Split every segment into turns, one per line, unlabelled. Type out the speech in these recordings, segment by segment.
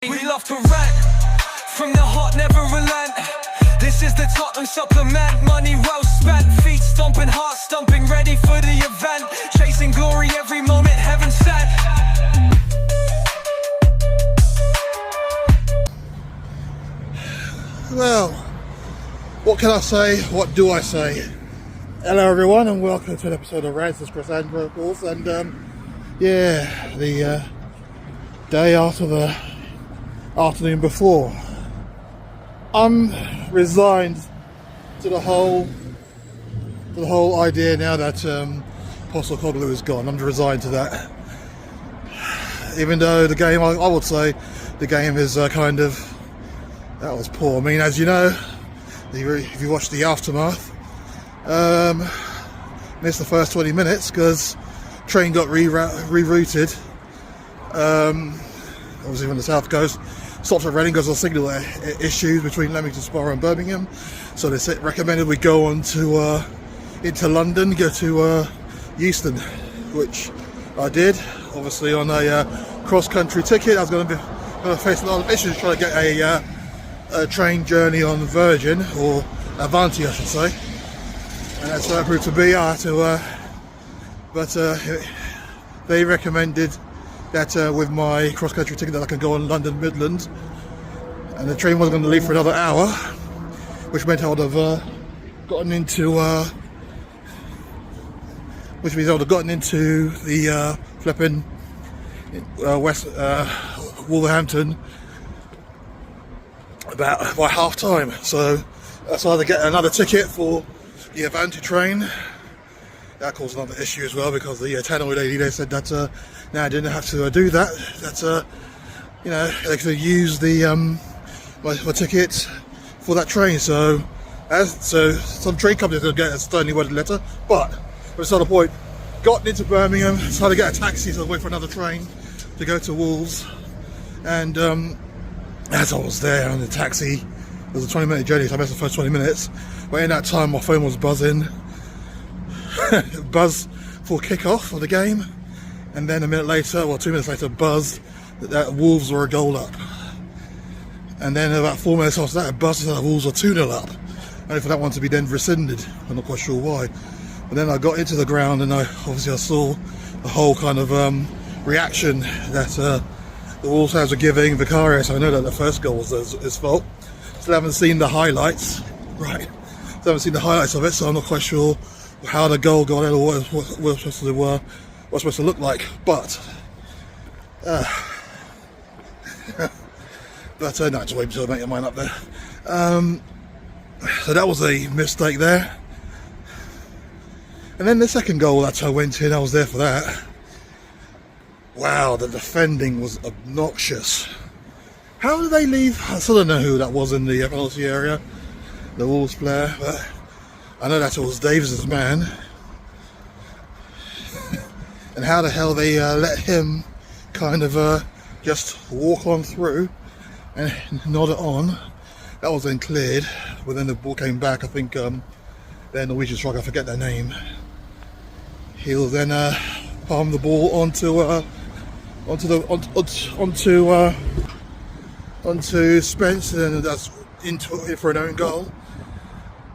We love to rant, from the heart never relent. This is the Tottenham supplement, money well spent. Feet stomping, heart stomping, ready for the event. Chasing glory every moment, heaven sent.
Well, what can I say? What do I say? Hello everyone and welcome to an episode of Rantz. This is Crisandro, of course, and yeah, the day after the afternoon before. I'm resigned to the whole idea now that Postecoglu is gone. I'm resigned to that. Even though the game, I would say, the game is kind of, that was poor. I mean, as you know, if you watch the aftermath, missed the first 20 minutes because train got rerouted. Obviously from the south coast, stopped at Reading because of signal issues between Leamington Spa and Birmingham. So they recommended we go on to into London, go to Euston, which I did. Obviously on a cross-country ticket. I was going to face a lot of issues trying to get a train journey on Virgin, or Avanti I should say, and that's what it proved to be. I had to but they recommended that with my cross-country ticket that I could go on London Midland, and the train wasn't going to leave for another hour, which meant I would have gotten into the flipping West Wolverhampton by half time. So I had to get another ticket for the Avanti train. That caused another issue as well, because the tannoy lady, they said that now I didn't have to do that. That you know, they could use the my ticket for that train. So some train companies will get a sternly worded letter, but that's not the point. Got into Birmingham, tried to get a taxi, so I wait for another train to go to Wolves. And as I was there on the taxi, it was a 20-minute journey, so I missed the first 20 minutes. But in that time, my phone was buzzing. Buzz for kick-off of the game, and then a minute later, well 2 minutes later, buzz that Wolves were a goal up, and then about 4 minutes after that, a buzz that Wolves were 2-0 up, only for that one to be then rescinded. I'm not quite sure why. But then I got into the ground, and I saw the whole kind of reaction that the Wolves fans were giving Vicario. So I know that the first goal was his fault. Still haven't seen the highlights, right? Still haven't seen the highlights of it, so I'm not quite sure how the goal got in, or what was supposed to look like, but no, just wait until I make your mind up there. So that was a mistake there. And then the second goal that I went in, I was there for that. Wow, the defending was obnoxious. How did they leave? I still don't know who that was in the penalty area, the Wolves player, but I know that it was Davies' man. And how the hell they let him kind of just walk on through and nod it on. That was then cleared, but then the ball came back. I think their Norwegian striker, I forget their name, he'll then palm the ball onto Spence, and that's into it for an own goal.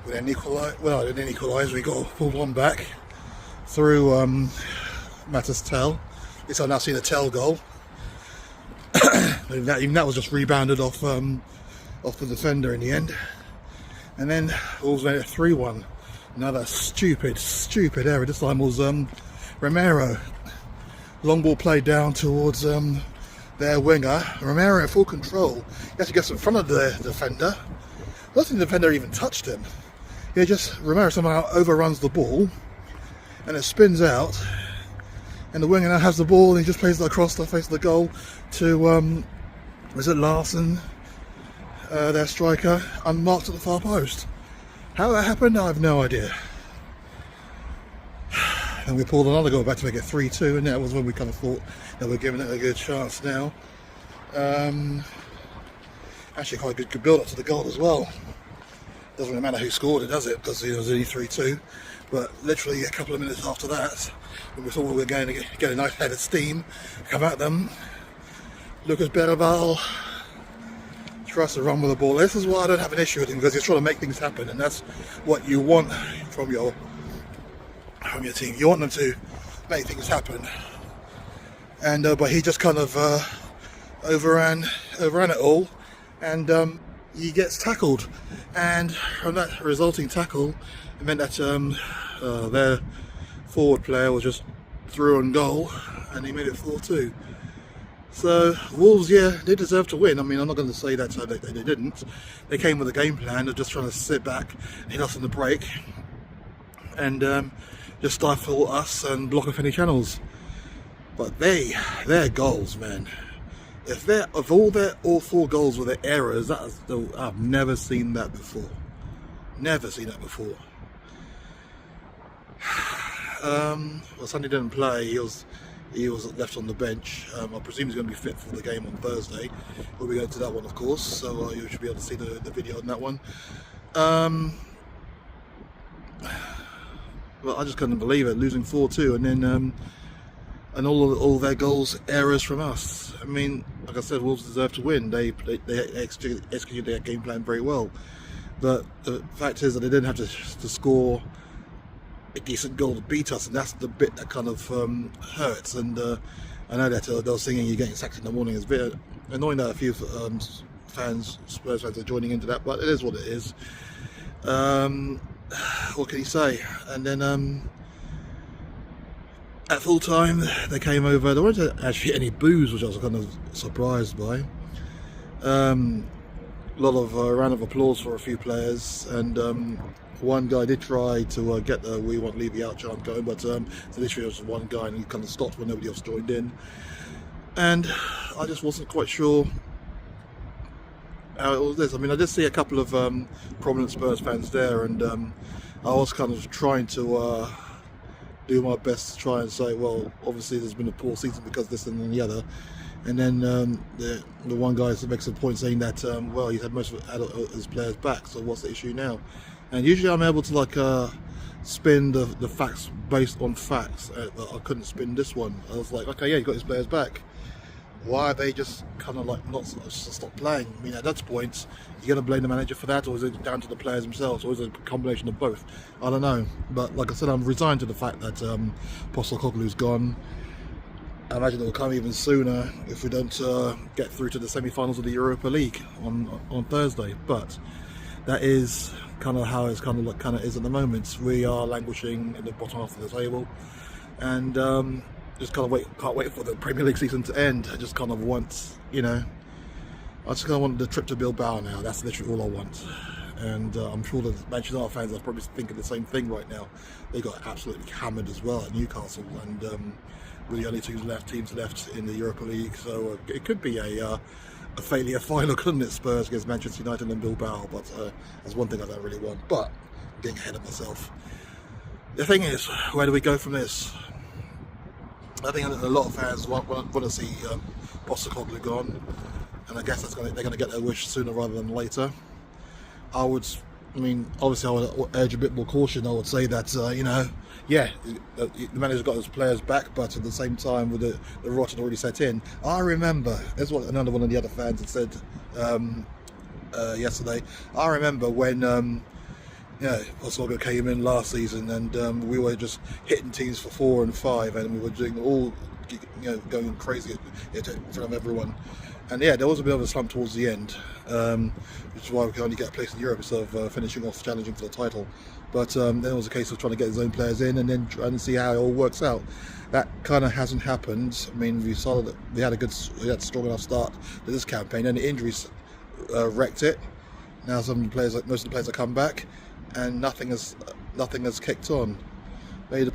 We didn't equalise, we got pulled one back through Mattis Tell. At least I've now seen a Tell goal. Even that was just rebounded off the defender in the end. And then Wolves made it 3-1. Another stupid error. This time was Romero. Long ball played down towards their winger. Romero in full control. He actually gets in front of the defender. I don't think the defender even touched him. Romero somehow overruns the ball, and it spins out, and the winger now has the ball, and he just plays it across the face of the goal to was it Larson, their striker, unmarked at the far post. How that happened, I have no idea. And we pulled another goal back to make it 3-2, and that was when we kind of thought that we're giving it a good chance now. Actually quite a good build up to the goal as well. Doesn't really matter who scored it, does it? Because it was only 3-2. But literally a couple of minutes after that, when we thought we were going to get a nice head of steam, come at them, Lucas Berraval tries to run with the ball. This is why I don't have an issue with him, because he's trying to make things happen, and that's what you want from your team. You want them to make things happen, and but he just kind of overran it all, and he gets tackled, and from that resulting tackle, it meant that their forward player was just through on goal, and he made it 4-2. So Wolves, yeah, they deserve to win. I mean, I'm not going to say that they didn't. They came with a game plan of just trying to sit back, hit us on the break, and just stifle us and block off any channels. But their goals, man. If all 4 goals were their errors, I've never seen that before. Never seen that before. Well, Sunday didn't play. He was left on the bench. I presume he's going to be fit for the game on Thursday. We'll be going to that one, of course, so you should be able to see the video on that one. Well, I just couldn't believe it, losing 4-2, and then and all their goals errors from us. I mean, like I said, Wolves deserve to win. They executed their game plan very well, but the fact is that they didn't have to score a decent goal to beat us, and that's the bit that kind of hurts. And I know that they were singing "You're getting sacked in the morning" is a bit annoying that a few Spurs fans are joining into that, but it is what it is. What can you say? And then at full time they came over. There weren't actually any boos, which I was kind of surprised by. A lot of round of applause for a few players, and one guy did try to get the "We Want Levy Out" chant going, but so literally it was one guy, and he kind of stopped when nobody else joined in. And I just wasn't quite sure how it was this. I mean, I did see a couple of prominent Spurs fans there, and I was kind of trying to do my best to try and say, well, obviously there's been a poor season because this and the other. And then the one guy makes a point saying that, well, he's had most of his players back, so what's the issue now? And usually I'm able to like spin the facts based on facts. I couldn't spin this one. I was like, okay, yeah, he got his players back. Why are they just kind of like not stop playing? I mean, at that point, you're going to blame the manager for that, or is it down to the players themselves, or is it a combination of both? I don't know. But like I said, I'm resigned to the fact that Postecoglu's gone. I imagine it will come even sooner if we don't get through to the semi-finals of the Europa League on Thursday. But that is kind of how it's kind of is at the moment. We are languishing in the bottom half of the table, and just can't wait for the Premier League season to end. I just kind of want, I just kind of want the trip to Bilbao now. That's literally all I want. And I'm sure the Manchester United fans are probably thinking the same thing right now. They got absolutely hammered as well at Newcastle, and we're the only teams left in the Europa League. So it could be a failure final, couldn't it? Spurs against Manchester United and Bilbao. But that's one thing I don't really want. But I'm getting ahead of myself. The thing is, where do we go from this? I think a lot of fans want to see Postecoglu gone, and I guess they're going to get their wish sooner rather than later. Obviously I would urge a bit more caution. I would say that, the manager's got his players back, but at the same time, with the rot had already set in. I remember, that's what another one of the other fans had said yesterday. I remember when Postecoglu came in last season, and we were just hitting teams for 4 and 5, and we were doing all, going crazy in front of everyone. And yeah, there was a bit of a slump towards the end, which is why we could only get a place in Europe instead of finishing off challenging for the title. But then it was a case of trying to get his own players in and then trying to see how it all works out. That kind of hasn't happened. I mean, we saw that we had a strong enough start to this campaign, and the injuries wrecked it. Now most of the players have come back, and nothing has kicked on. Maybe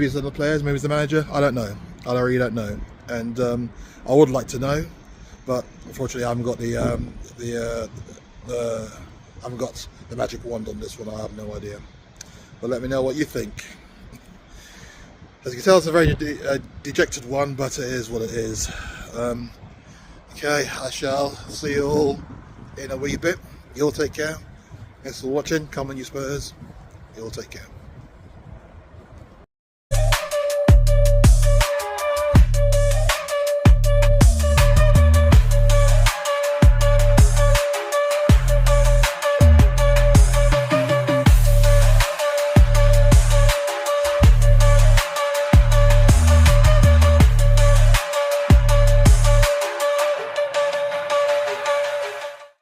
it's the players, maybe it's the manager. I don't know. I really don't know. And I would like to know, but unfortunately, I haven't got I haven't got the magic wand on this one. I have no idea. But let me know what you think. As you can tell, it's a very dejected one, but it is what it is. Okay, I shall see you all in a wee bit. You all take care. Thanks for watching. Come on, you Spurs. You all take care.